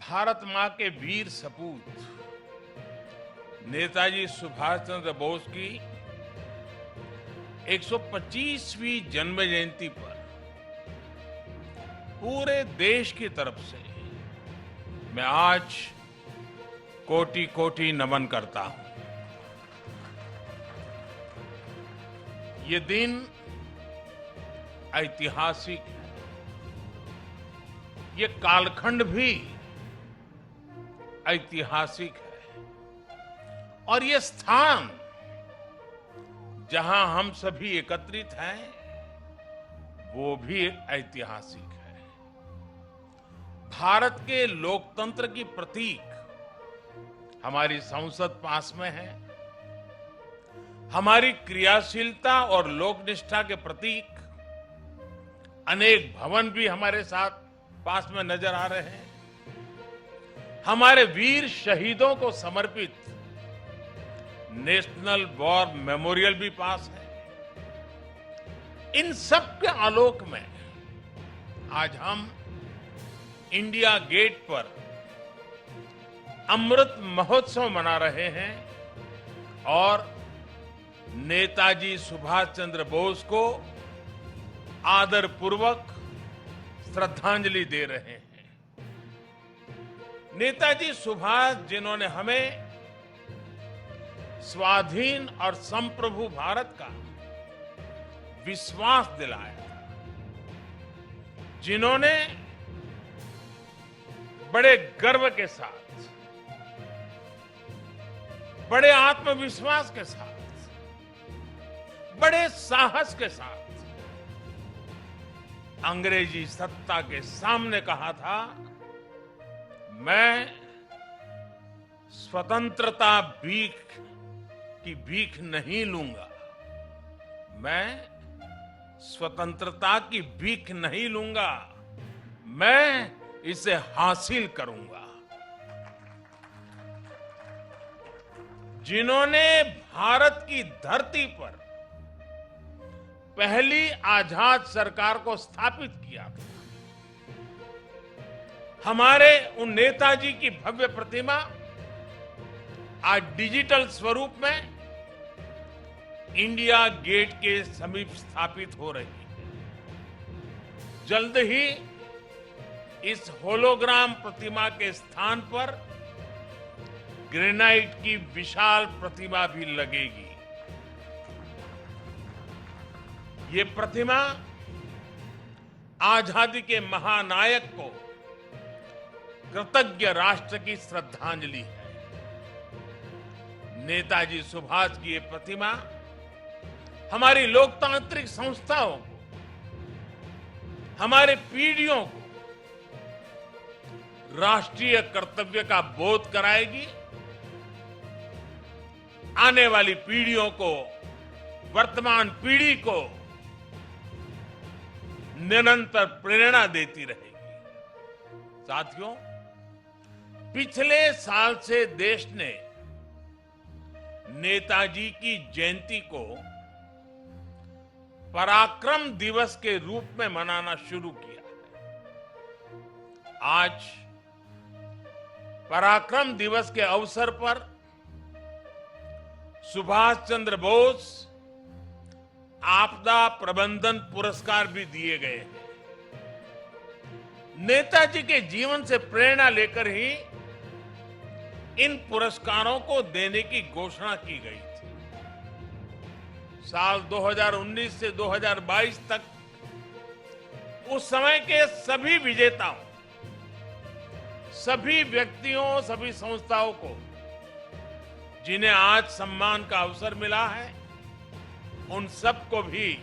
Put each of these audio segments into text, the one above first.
भारत मां के वीर सपूत नेताजी सुभाष चंद्र बोस की 125वीं जन्म जयंती पर पूरे देश की तरफ से मैं आज कोटि कोटि नमन करता हूं। ये दिन ऐतिहासिक है। ये कालखंड भी ऐतिहासिक है और ये स्थान जहां हम सभी एकत्रित हैं वो भी ऐतिहासिक है। भारत के लोकतंत्र की प्रतीक हमारी संसद पास में है। हमारी क्रियाशीलता और लोकनिष्ठा के प्रतीक अनेक भवन भी हमारे साथ पास में नजर आ रहे हैं। हमारे वीर शहीदों को समर्पित नेशनल वॉर मेमोरियल भी पास है। इन सब के आलोक में आज हम इंडिया गेट पर अमृत महोत्सव मना रहे हैं और नेताजी सुभाष चंद्र बोस को आदरपूर्वक श्रद्धांजलि दे रहे हैं। नेताजी सुभाष जिन्होंने हमें स्वाधीन और संप्रभु भारत का विश्वास दिलाया, जिन्होंने बड़े गर्व के साथ, बड़े आत्मविश्वास के साथ, बड़े साहस के साथ अंग्रेजी सत्ता के सामने कहा था, मैं स्वतंत्रता की भीख नहीं लूंगा, मैं स्वतंत्रता की भीख नहीं लूंगा, मैं इसे हासिल करूंगा। जिन्होंने भारत की धरती पर पहली आजाद सरकार को स्थापित किया था, हमारे उन नेताजी की भव्य प्रतिमा आज डिजिटल स्वरूप में इंडिया गेट के समीप स्थापित हो रही है। जल्द ही इस होलोग्राम प्रतिमा के स्थान पर ग्रेनाइट की विशाल प्रतिमा भी लगेगी। ये प्रतिमा आजादी के महानायक को कृतज्ञ राष्ट्र की श्रद्धांजलि है। नेताजी सुभाष की ये प्रतिमा हमारी लोकतांत्रिक संस्थाओं को, हमारे पीढ़ियों को राष्ट्रीय कर्तव्य का बोध कराएगी, आने वाली पीढ़ियों को, वर्तमान पीढ़ी को निरंतर प्रेरणा देती रहेगी। साथियों, पिछले साल से देश ने नेताजी की जयंती को पराक्रम दिवस के रूप में मनाना शुरू किया है। आज पराक्रम दिवस के अवसर पर सुभाष चंद्र बोस आपदा प्रबंधन पुरस्कार भी दिए गए हैं। नेताजी के जीवन से प्रेरणा लेकर ही इन पुरस्कारों को देने की घोषणा की गई थी। साल 2019 से 2022 तक उस समय के सभी विजेताओं, सभी व्यक्तियों, सभी संस्थाओं को जिन्हें आज सम्मान का अवसर मिला है, उन सबको भी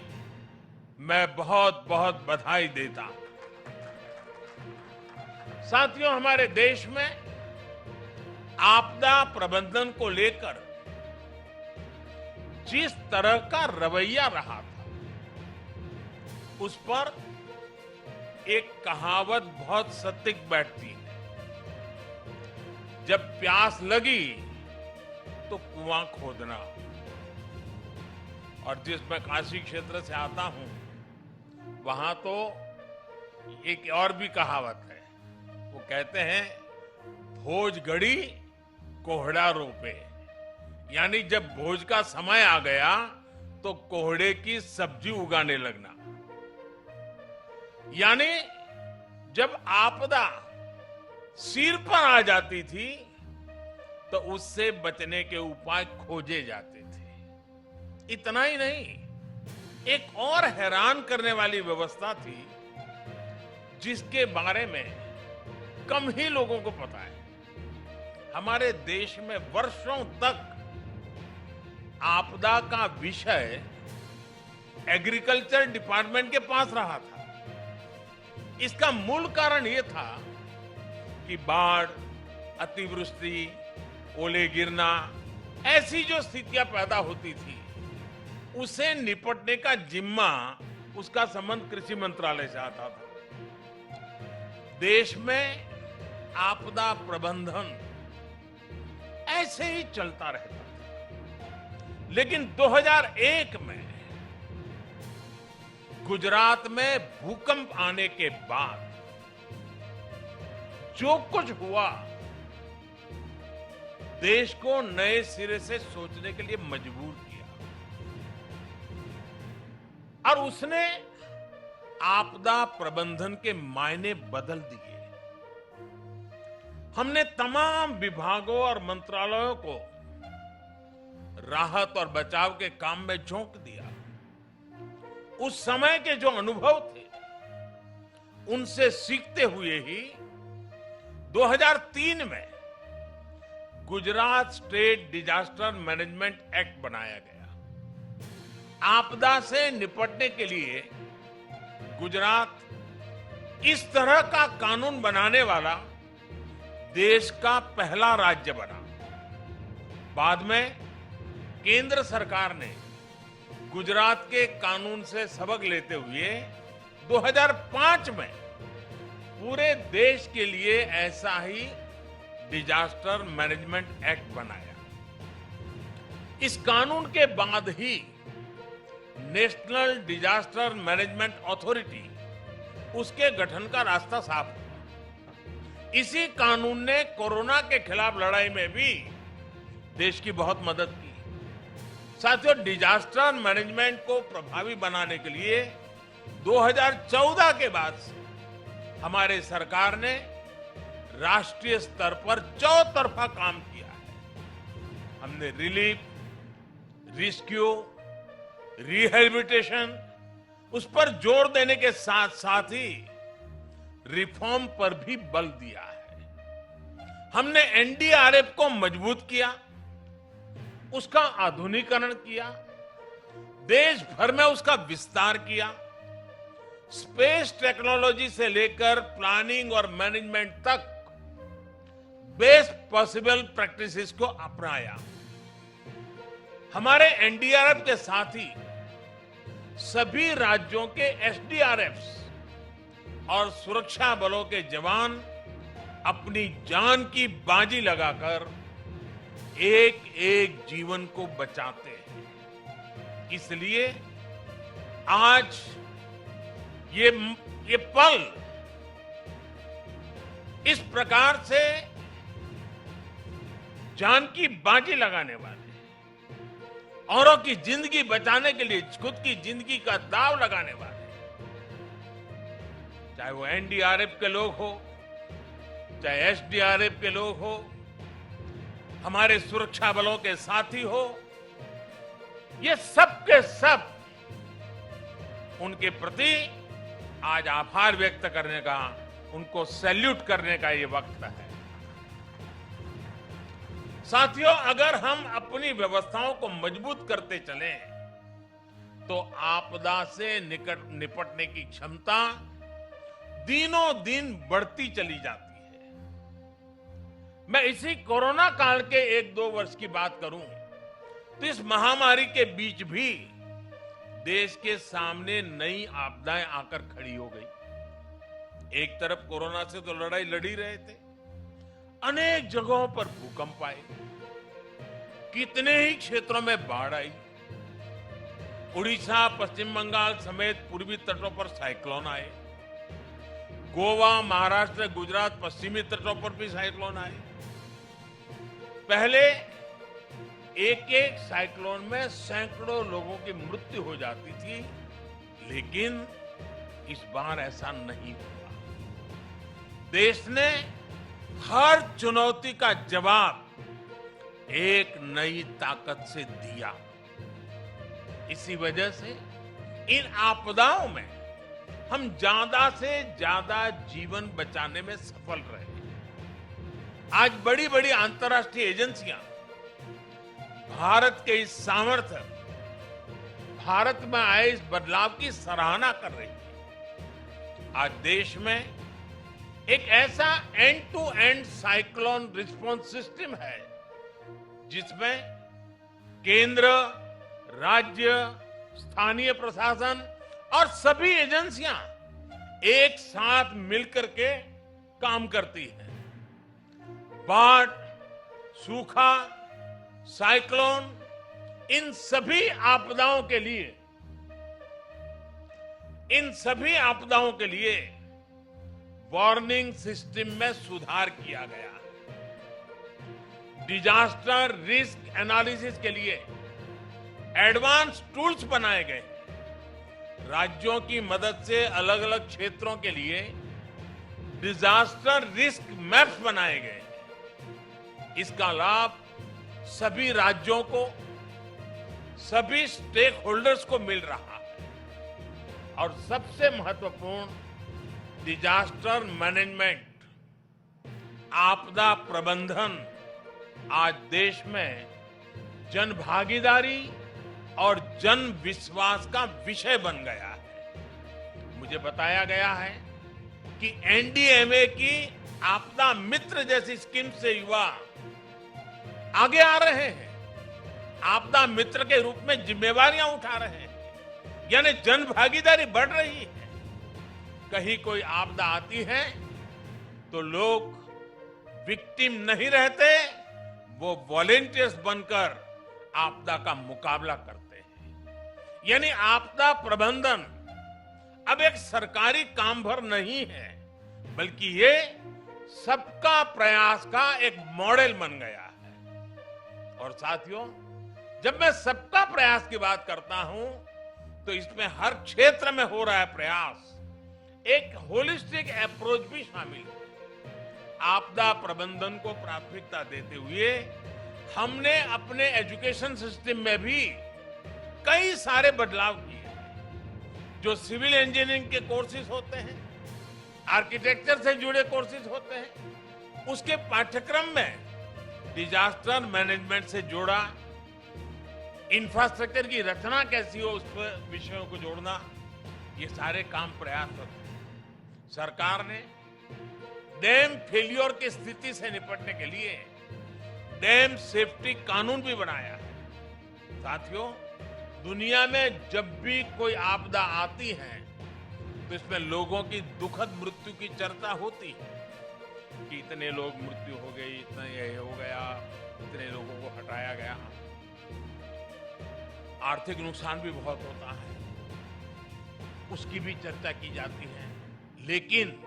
मैं बहुत बहुत बधाई देता हूं। साथियों, हमारे देश में आपदा प्रबंधन को लेकर जिस तरह का रवैया रहा था, उस पर एक कहावत बहुत सटीक बैठती है, जब प्यास लगी तो कुआं खोदना। और जिस मैं काशी क्षेत्र से आता हूं, वहां तो एक और भी कहावत है। वो कहते हैं, भोज गड़ी कोहड़ा रोपे, यानी जब भोज का समय आ गया तो कोहड़े की सब्जी उगाने लगना। यानी जब आपदा सिर पर आ जाती थी तो उससे बचने के उपाय खोजे जाते थे। इतना ही नहीं, एक और हैरान करने वाली व्यवस्था थी जिसके बारे में कम ही लोगों को पता है। हमारे देश में वर्षों तक आपदा का विषय एग्रीकल्चर डिपार्टमेंट के पास रहा था। इसका मूल कारण यह था कि बाढ़, अतिवृष्टि, ओले गिरना, ऐसी जो स्थितियां पैदा होती थी उसे निपटने का जिम्मा, उसका संबंध कृषि मंत्रालय से आता था। देश में आपदा प्रबंधन ऐसे ही चलता रहता था। लेकिन 2001 में गुजरात में भूकंप आने के बाद जो कुछ हुआ, देश को नए सिरे से सोचने के लिए मजबूर किया और उसने आपदा प्रबंधन के मायने बदल दिए। हमने तमाम विभागों और मंत्रालयों को राहत और बचाव के काम में झोंक दिया। उस समय के जो अनुभव थे उनसे सीखते हुए ही 2003 में Gujarat state disaster management act बनाया गया। आपदा से निपटने के लिए गुजरात इस तरह का कानून बनाने वाला देश का पहला राज्य बना। बाद में केंद्र सरकार ने गुजरात के कानून से सबक लेते हुए 2005 में पूरे देश के लिए ऐसा ही डिजास्टर मैनेजमेंट एक्ट बनाया। इस कानून के बाद ही नेशनल डिजास्टर मैनेजमेंट अथॉरिटी, उसके गठन का रास्ता साफ हुआ। इसी कानून ने कोरोना के खिलाफ लड़ाई में भी देश की बहुत मदद की। साथियों, डिजास्टर मैनेजमेंट को प्रभावी बनाने के लिए 2014 के बाद से हमारे सरकार ने राष्ट्रीय स्तर पर चौतरफा काम किया है। हमने रिलीफ, रेस्क्यू, रिहेबिलिटेशन, उस पर जोर देने के साथ साथ ही रिफॉर्म पर भी बल दिया है। हमने एनडीआरएफ को मजबूत किया, उसका आधुनिकीकरण किया, देश भर में उसका विस्तार किया, स्पेस टेक्नोलॉजी से लेकर प्लानिंग और मैनेजमेंट तक बेस्ट पॉसिबल प्रैक्टिसेस को अपनाया। हमारे एनडीआरएफ के साथ ही सभी राज्यों के एसडीआरएफ और सुरक्षा बलों के जवान अपनी जान की बाजी लगाकर एक एक जीवन को बचाते हैं। इसलिए आज ये पल इस प्रकार से जान की बाजी लगाने वाले, औरों की जिंदगी बचाने के लिए खुद की जिंदगी का दांव लगाने वाले, चाहे वो एनडीआरएफ के लोग हो, चाहे एसडीआरएफ के लोग हो, हमारे सुरक्षा बलों के साथी हो, ये सब के सब उनके प्रति आज आभार व्यक्त करने का, उनको सैल्यूट करने का ये वक्त है। साथियों, अगर हम अपनी व्यवस्थाओं को मजबूत करते चलें तो आपदा से निपटने की क्षमता दिनों दिन बढ़ती चली जाती है। मैं इसी कोरोना काल के 1-2 वर्ष की बात करूं तो इस महामारी के बीच भी देश के सामने नई आपदाएं आकर खड़ी हो गई। एक तरफ कोरोना से तो लड़ाई लड़ी रहे थे, अनेक जगहों पर भूकंप आए, कितने ही क्षेत्रों में बाढ़ आई, उड़ीसा, पश्चिम बंगाल समेत पूर्वी तटों पर साइक्लोन आए, गोवा, महाराष्ट्र, गुजरात, पश्चिमी तटों पर भी साइक्लोन आए। पहले एक एक साइक्लोन में सैकड़ों लोगों की मृत्यु हो जाती थी, लेकिन इस बार ऐसा नहीं हुआ। देश ने हर चुनौती का जवाब एक नई ताकत से दिया। इसी वजह से इन आपदाओं में हम ज्यादा से ज्यादा जीवन बचाने में सफल रहे। आज बड़ी बड़ी अंतर्राष्ट्रीय एजेंसियां भारत के इस सामर्थ्य, भारत में आए इस बदलाव की सराहना कर रही है। आज देश में एक ऐसा end to end cyclone response system है जिसमें केंद्र, राज्य, स्थानीय प्रशासन और सभी एजेंसियां एक साथ मिलकर के काम करती हैं। बाढ़, सूखा, साइक्लोन, इन सभी आपदाओं के लिए वार्निंग सिस्टम में सुधार किया गया। डिजास्टर रिस्क एनालिसिस के लिए एडवांस टूल्स बनाए गए। राज्यों की मदद से अलग अलग क्षेत्रों के लिए डिजास्टर रिस्क मैप्स बनाए गए। इसका लाभ सभी राज्यों को, सभी स्टेक होल्डर्स को मिल रहा है। और सबसे महत्वपूर्ण, डिजास्टर मैनेजमेंट, आपदा प्रबंधन आज देश में जन भागीदारी और जन विश्वास का विषय बन गया है। मुझे बताया गया है कि एनडीएमए की आपदा मित्र जैसी स्कीम से युवा आगे आ रहे हैं, आपदा मित्र के रूप में जिम्मेवारियां उठा रहे हैं, यानी जन भागीदारी बढ़ रही है। कहीं कोई आपदा आती है तो लोग विक्टिम नहीं रहते, वो वॉलेंटियर्स बनकर आपदा का मुकाबला करते हैं। यानी आपदा प्रबंधन अब एक सरकारी काम भर नहीं है, बल्कि ये सबका प्रयास का एक मॉडल बन गया है। और साथियों, जब मैं सबका प्रयास की बात करता हूं तो इसमें हर क्षेत्र में हो रहा है प्रयास, एक होलिस्टिक अप्रोच भी शामिल है। आपदा प्रबंधन को प्राथमिकता देते हुए हमने अपने एजुकेशन सिस्टम में भी कई सारे बदलाव किए हैं। जो सिविल इंजीनियरिंग के कोर्सेज होते हैं, आर्किटेक्चर से जुड़े कोर्सेज होते हैं, उसके पाठ्यक्रम में डिजास्टर मैनेजमेंट से जोड़ा, इंफ्रास्ट्रक्चर की रचना कैसी हो उस पर विषयों को जोड़ना, ये सारे काम प्रयास होते हैं। सरकार ने डैम फेल्योर की स्थिति से निपटने के लिए डैम सेफ्टी कानून भी बनाया है। साथियों, दुनिया में जब भी कोई आपदा आती है तो इसमें लोगों की दुखद मृत्यु की चर्चा होती है कि इतने लोग मृत्यु हो गई, इतना ये हो गया, इतने लोगों को हटाया गया। आर्थिक नुकसान भी बहुत होता है, उसकी भी चर्चा की जाती है। लेकिन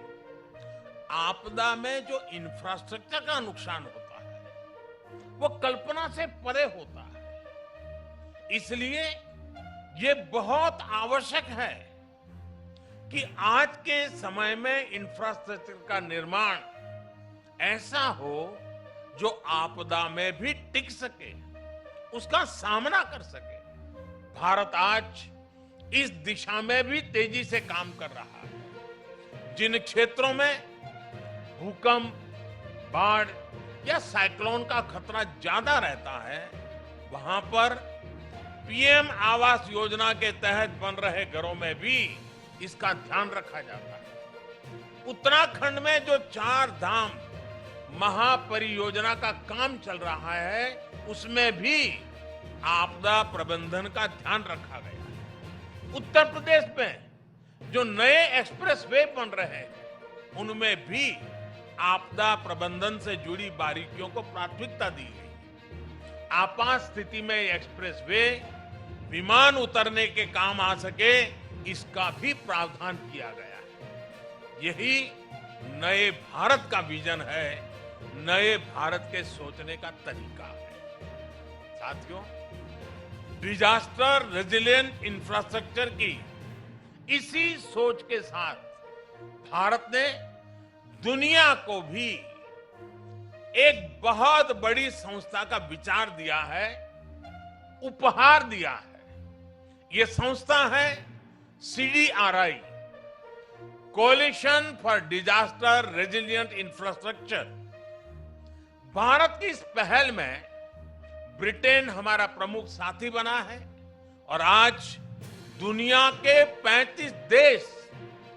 आपदा में जो इंफ्रास्ट्रक्चर का नुकसान होता है वो कल्पना से परे होता है। इसलिए ये बहुत आवश्यक है कि आज के समय में इंफ्रास्ट्रक्चर का निर्माण ऐसा हो जो आपदा में भी टिक सके, उसका सामना कर सके। भारत आज इस दिशा में भी तेजी से काम कर रहा है। जिन क्षेत्रों में भूकंप, बाढ़ या साइक्लोन का खतरा ज्यादा रहता है, वहां पर पीएम आवास योजना के तहत बन रहे घरों में भी इसका ध्यान रखा जाता है। उत्तराखंड में जो 4 धाम महापरियोजना का काम चल रहा है, उसमें भी आपदा प्रबंधन का ध्यान रखा गया है। उत्तर प्रदेश में जो नए एक्सप्रेस वे बन रहे हैं, उनमें भी आपदा प्रबंधन से जुड़ी बारीकियों को प्राथमिकता दी गई। आपात स्थिति में एक्सप्रेस वे विमान उतरने के काम आ सके, इसका भी प्रावधान किया गया है। यही नए भारत का विजन है, नए भारत के सोचने का तरीका है। साथियों, डिजास्टर रेजिलिएंट इंफ्रास्ट्रक्चर की इसी सोच के साथ भारत ने दुनिया को भी एक बहुत बड़ी संस्था का विचार दिया है, उपहार दिया है। यह संस्था है CDRI, coalition for disaster resilient infrastructure. Bharat की इस पहल में ब्रिटेन हमारा प्रमुख साथी बना है और आज दुनिया के 35 देश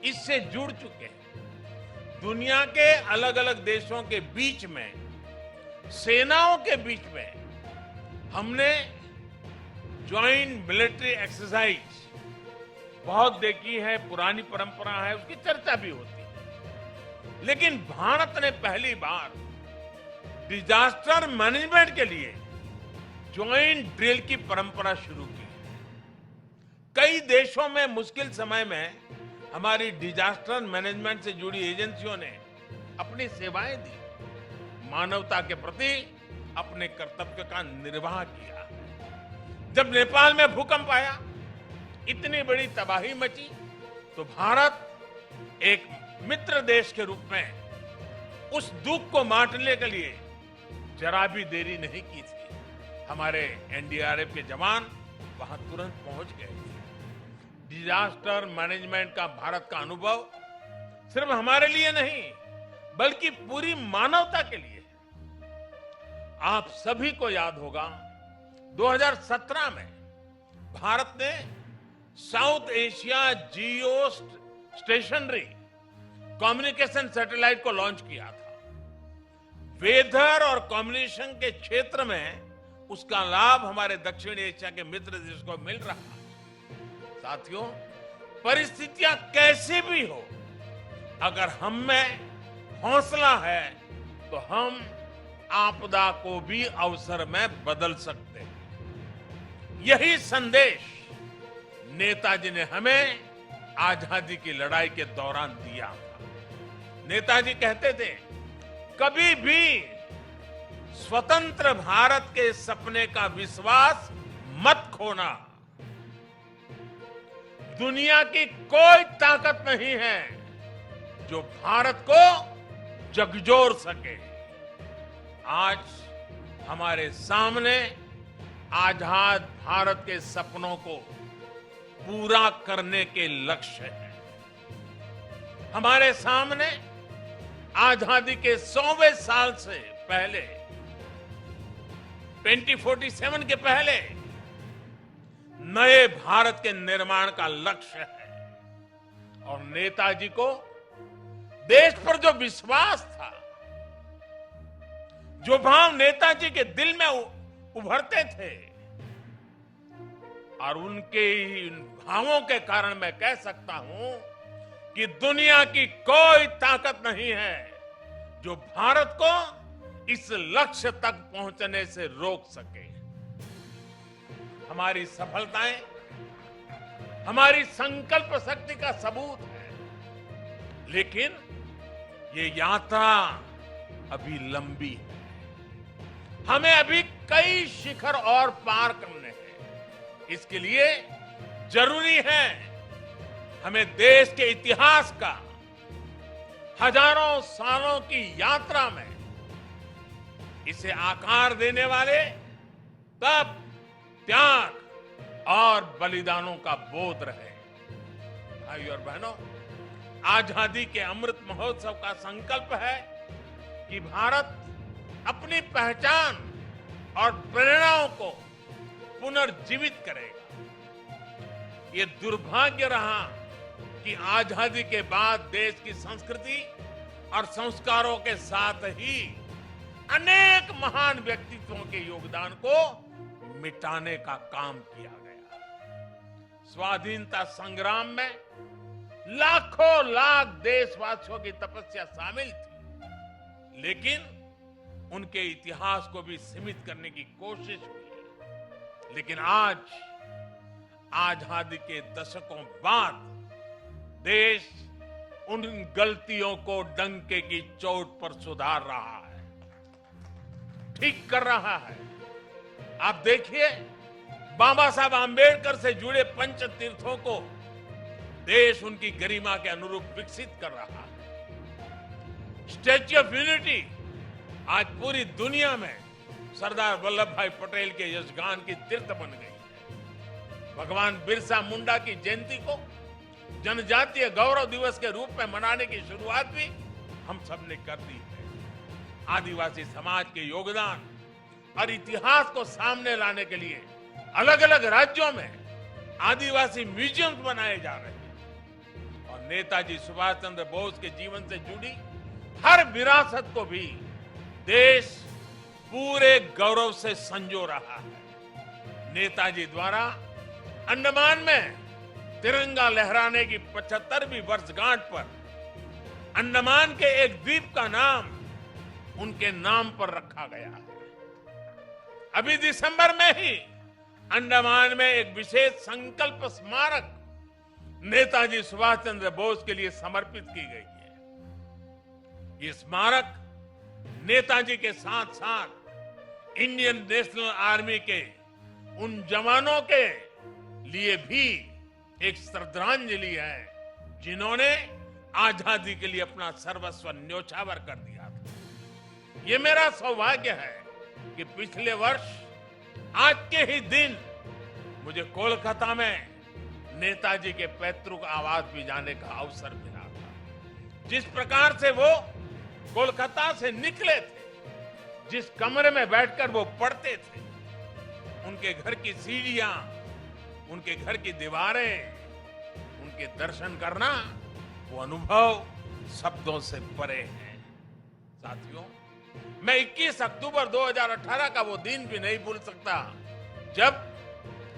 इससे जुड़ चुके हैं। दुनिया के अलग अलग देशों के बीच में, सेनाओं के बीच में हमने ज्वाइंट मिलिट्री एक्सरसाइज बहुत देखी है, पुरानी परंपरा है, उसकी चर्चा भी होती है। लेकिन भारत ने पहली बार डिजास्टर मैनेजमेंट के लिए ज्वाइंट ड्रिल की परंपरा शुरू की। कई देशों में मुश्किल समय में हमारी डिजास्टर मैनेजमेंट से जुड़ी एजेंसियों ने अपनी सेवाएं दी, मानवता के प्रति अपने कर्तव्य का निर्वाह किया। जब नेपाल में भूकंप आया, इतनी बड़ी तबाही मची, तो भारत एक मित्र देश के रूप में उस दुख को बांटने के लिए जरा भी देरी नहीं की थी। हमारे NDRF के जवान वहां तुरंत पहुंच गए थे। डिजास्टर मैनेजमेंट का भारत का अनुभव सिर्फ हमारे लिए नहीं, बल्कि पूरी मानवता के लिए है। आप सभी को याद होगा, 2017 में भारत ने साउथ एशिया जियो स्टेशनरी कम्युनिकेशन सैटेलाइट को लॉन्च किया था। वेदर और कम्युनिकेशन के क्षेत्र में उसका लाभ हमारे दक्षिण एशिया के मित्र देश को मिल रहा है। साथियों, परिस्थितियां कैसी भी हो, अगर हम में हौसला है तो हम आपदा को भी अवसर में बदल सकते हैं। यही संदेश नेताजी ने हमें आजादी की लड़ाई के दौरान दिया था। नेताजी कहते थे, कभी भी स्वतंत्र भारत के सपने का विश्वास मत खोना। दुनिया की कोई ताकत नहीं है जो भारत को झकझोर सके। आज हमारे सामने आजाद भारत के सपनों को पूरा करने के लक्ष्य हैं। हमारे सामने आजादी के 100वें साल से पहले, 2047 के पहले नए भारत के निर्माण का लक्ष्य है। और नेताजी को देश पर जो विश्वास था, जो भाव नेताजी के दिल में उभरते थे, और उनके इन भावों के कारण मैं कह सकता हूं कि दुनिया की कोई ताकत नहीं है जो भारत को इस लक्ष्य तक पहुंचने से रोक सके। हमारी सफलताएं हमारी संकल्प शक्ति का सबूत है, लेकिन ये यात्रा अभी लंबी है। हमें अभी कई शिखर और पार करने हैं। इसके लिए जरूरी है हमें देश के इतिहास का हजारों सालों की यात्रा में इसे आकार देने वाले तप, त्याग और बलिदानों का बोध रहे। भाइयों और बहनों, आजादी के अमृत महोत्सव का संकल्प है कि भारत अपनी पहचान और प्रेरणाओं को पुनर्जीवित करेगा। ये दुर्भाग्य रहा कि आजादी के बाद देश की संस्कृति और संस्कारों के साथ ही अनेक महान व्यक्तित्वों के योगदान को मिटाने का काम किया गया। स्वाधीनता संग्राम में लाखों लाख देशवासियों की तपस्या शामिल थी, लेकिन उनके इतिहास को भी सीमित करने की कोशिश हुई। लेकिन आज आजादी के दशकों बाद देश उन गलतियों को डंके की चोट पर सुधार रहा है, ठीक कर रहा है। आप देखिए, बाबा साहब आंबेडकर से जुड़े पंच तीर्थों को देश उनकी गरिमा के अनुरूप विकसित कर रहा है। स्टैच्यू ऑफ यूनिटी आज पूरी दुनिया में सरदार वल्लभ भाई पटेल के यशगान की तीर्थ बन गई है। भगवान बिरसा मुंडा की जयंती को जनजातीय गौरव दिवस के रूप में मनाने की शुरुआत भी हम सब ने कर दी है। आदिवासी समाज के योगदान और इतिहास को सामने लाने के लिए अलग अलग राज्यों में आदिवासी म्यूजियम बनाए जा रहे हैं और नेताजी सुभाष चंद्र बोस के जीवन से जुड़ी हर विरासत को भी देश पूरे गौरव से संजो रहा है। नेताजी द्वारा अंडमान में तिरंगा लहराने की 75वीं वर्षगांठ पर अंडमान के एक द्वीप का नाम उनके नाम पर रखा गया है। अभी दिसंबर में ही अंडमान में एक विशेष संकल्प स्मारक नेताजी सुभाष चंद्र बोस के लिए समर्पित की गई है। ये स्मारक नेताजी के साथ साथ इंडियन नेशनल आर्मी के उन जवानों के लिए भी एक श्रद्धांजलि है जिन्होंने आजादी के लिए अपना सर्वस्व न्योछावर कर दिया था। ये मेरा सौभाग्य है कि पिछले वर्ष आज के ही दिन मुझे कोलकाता में नेताजी के पैतृक आवास भी जाने का अवसर मिला था। जिस प्रकार से वो कोलकाता से निकले थे, जिस कमरे में बैठकर वो पढ़ते थे, उनके घर की सीढ़ियां, उनके घर की दीवारें, उनके दर्शन करना, वो अनुभव शब्दों से परे है। साथियों, मैं 21 अक्टूबर 2018 का वो दिन भी नहीं भूल सकता जब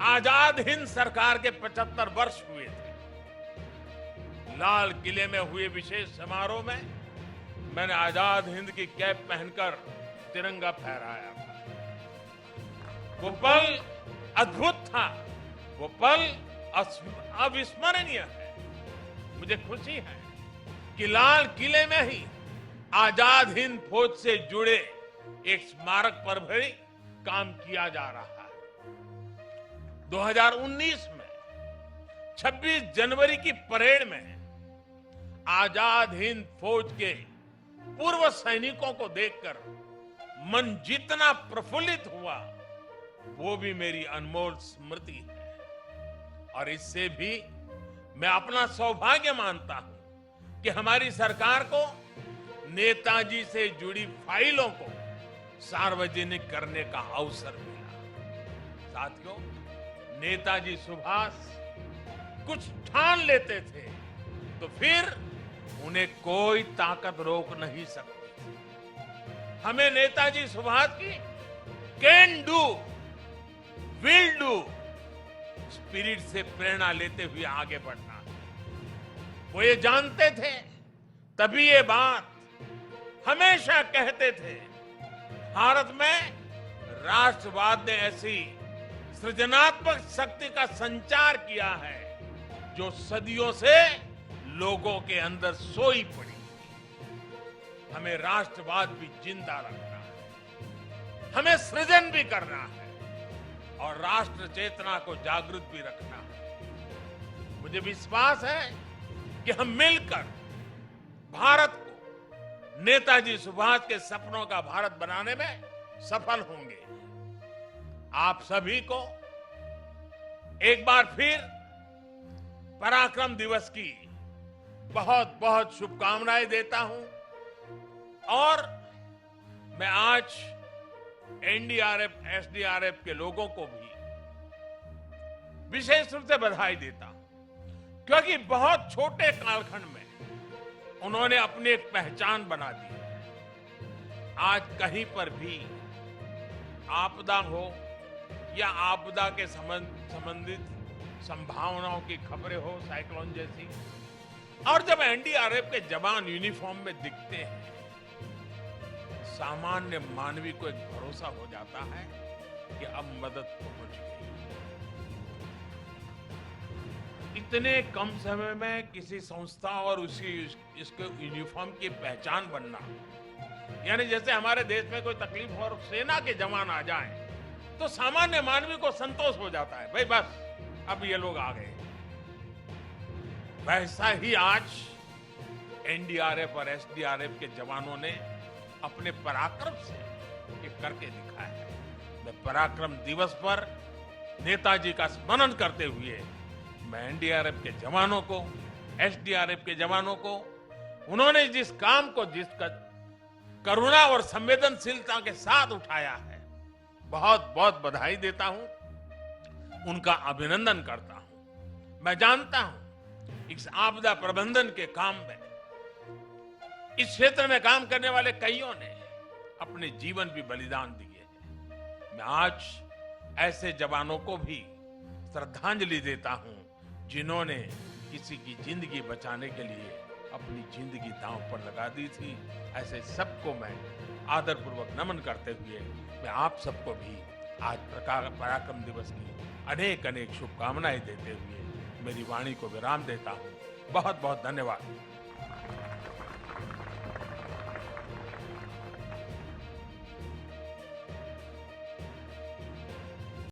आजाद हिंद सरकार के 75 वर्ष हुए थे। लाल किले में हुए विशेष समारोह में मैंने आजाद हिंद की कैप पहनकर तिरंगा फहराया था। वो पल अद्भुत था, वो पल अविस्मरणीय है। मुझे खुशी है कि लाल किले में ही आजाद हिंद फौज से जुड़े एक स्मारक पर भी काम किया जा रहा है। 2019 में 26 जनवरी की परेड में आजाद हिंद फौज के पूर्व सैनिकों को देखकर मन जितना प्रफुल्लित हुआ, वो भी मेरी अनमोल स्मृति है। और इससे भी मैं अपना सौभाग्य मानता हूं कि हमारी सरकार को नेताजी से जुड़ी फाइलों को सार्वजनिक करने का अवसर मिला। साथियों, नेताजी सुभाष कुछ ठान लेते थे तो फिर उन्हें कोई ताकत रोक नहीं सकती। हमें नेताजी सुभाष की can do, will do spirit से प्रेरणा लेते हुए आगे बढ़ना है। वो ये जानते थे, तभी ये बात हमेशा कहते थे, भारत में राष्ट्रवाद ने ऐसी सृजनात्मक शक्ति का संचार किया है जो सदियों से लोगों के अंदर सोई पड़ी थी। हमें राष्ट्रवाद भी जिंदा रखना है, हमें सृजन भी करना है और राष्ट्र चेतना को जागृत भी रखना है। मुझे विश्वास है कि हम मिलकर भारत को नेताजी सुभाष के सपनों का भारत बनाने में सफल होंगे। आप सभी को एक बार फिर पराक्रम दिवस की बहुत बहुत शुभकामनाएं देता हूं और मैं आज एनडीआरएफ, एसडीआरएफ के लोगों को भी विशेष रूप से बधाई देता हूं क्योंकि बहुत छोटे कालखंड में उन्होंने अपनी एक पहचान बना दी। आज कहीं पर भी आपदा हो या आपदा के संबंधित संभावनाओं की खबरें हो, साइक्लोन जैसी, और जब एनडीआरएफ के जवान यूनिफॉर्म में दिखते हैं, सामान्य मानवी को एक भरोसा हो जाता है कि अब मदद पहुंच गई। इतने कम समय में किसी संस्था और इसके यूनिफॉर्म की पहचान बनना, यानी जैसे हमारे देश में कोई तकलीफ और सेना के जवान आ जाएं, तो सामान्य मानवी को संतोष हो जाता है, भाई बस अब ये लोग आ गए। वैसा ही आज एनडीआरएफ और एसडीआरएफ के जवानों ने अपने पराक्रम से ये करके दिखाया है। मैं पराक्रम दिवस पर नेताजी का स्मरण करते हुए मैं एनडीआरएफ के जवानों को, एसडीआरएफ के जवानों को, उन्होंने जिस काम को जिसका करुणा और संवेदनशीलता के साथ उठाया है, बहुत बहुत बधाई देता हूं, उनका अभिनंदन करता हूं। मैं जानता हूं इस आपदा प्रबंधन के काम में इस क्षेत्र में काम करने वाले कईयों ने अपने जीवन भी बलिदान दिए हैं। मैं आज ऐसे जवानों को भी श्रद्धांजलि देता हूं जिन्होंने किसी की जिंदगी बचाने के लिए अपनी जिंदगी दांव पर लगा दी थी। ऐसे सबको मैं आदरपूर्वक नमन करते हुए मैं आप सबको भी आज पराक्रम दिवस की अनेक अनेक शुभकामनाएं देते हुए मेरी वाणी को विराम देता हूं। बहुत बहुत धन्यवाद।